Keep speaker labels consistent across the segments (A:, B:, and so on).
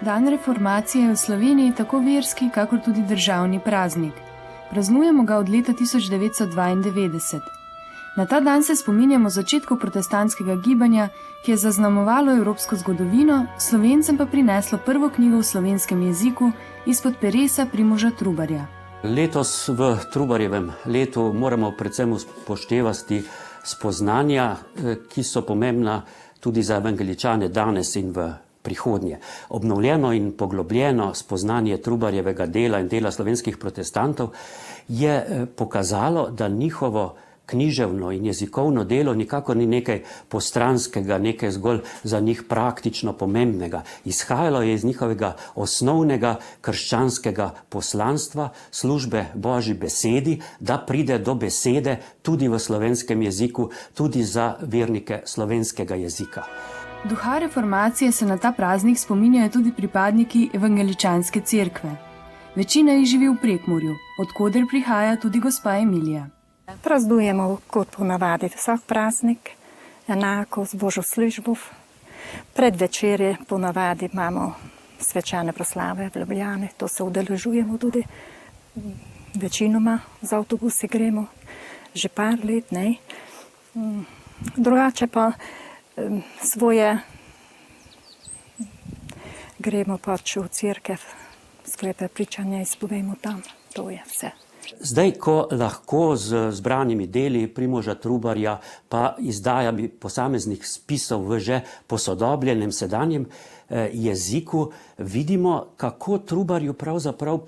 A: Dan reformacije je v Sloveniji tako verski, kakor tudi državni praznik. Praznujemo ga od leta 1992. Na ta dan se spominjamo začetkov protestantskega gibanja, ki je zaznamovalo evropsko zgodovino, Slovencem pa prineslo prvo knjigo v slovenskem jeziku izpod peresa Primoža Trubarja.
B: Letos v Trubarjevem letu moramo predvsem upoštevati spoznanja, ki so pomembna tudi za evangeličane danes in v prihodnje. Obnovljeno in poglobljeno spoznanje Trubarjevega dela in dela slovenskih protestantov je pokazalo, da njihovo književno in jezikovno delo nikakor ni nekaj postranskega, nekaj zgolj za njih praktično pomembnega. Izhajalo je iz njihovega osnovnega krščanskega poslanstva, službe Božji besedi, da pride do besede tudi v slovenskem jeziku, tudi za vernike slovenskega jezika.
A: Duha reformacije se na ta praznik spominjajo tudi pripadniki evangeličanske cerkve. Večina jih živi v Prekmurju, od koder prihaja tudi gospa Emilija.
C: Praznujemo kot ponavadi vsak praznik, enako z Božjo službo. Pred večerje ponavadi imamo svečane proslave v Ljubljani, to se udeležujemo tudi. Večinoma z avtobusi gremo, že par let, ne. Drugače pa svoje gremo pač v cerkev, svoje prepričanje izpovemo tam, to je vse.
B: Zdaj, ko lahko z zbranimi deli Primoža Trubarja pa izdajami posameznih spisov v že posodobljenem sedanjem jeziku, vidimo, kako Trubarju pravzaprav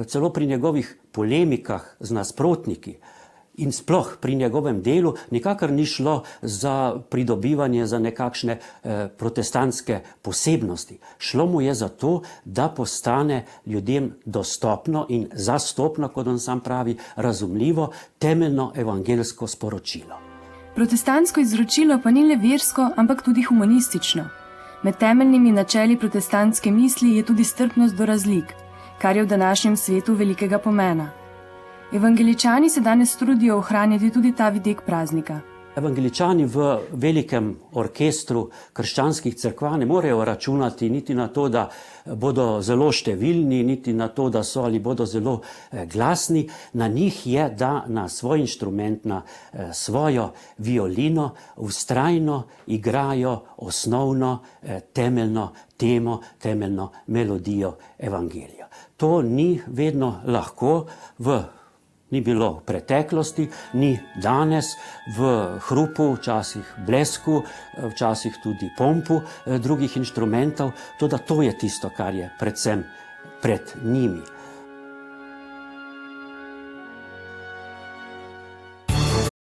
B: celo pri njegovih polemikah z nasprotniki in sploh pri njegovem delu nikakor ni šlo za pridobivanje za nekakšne protestantske posebnosti. Šlo mu je za to, da postane ljudem dostopno in zastopno, kot on sam pravi, razumljivo, temeljno evangelsko sporočilo.
A: Protestantsko izročilo pa ni le versko, ampak tudi humanistično. Med temeljnimi načeli protestantske misli je tudi strpnost do razlik, kar je v današnjem svetu velikega pomena. Evangeličani se danes trudijo ohranjati tudi ta vidik praznika.
B: Evangeličani v velikem orkestru krščanskih cerkva ne morejo računati niti na to, da bodo zelo številni, niti na to, da so ali bodo zelo glasni. Na njih je, da na svoj inštrument, na svojo violino vztrajno igrajo osnovno temeljno temo, temeljno melodijo evangelija. To ni vedno lahko, ni bilo v preteklosti, ni danes, v hrupu, včasih blesku, včasih tudi pompu drugih inštrumentov, toda to je tisto, kar je predvsem pred njimi.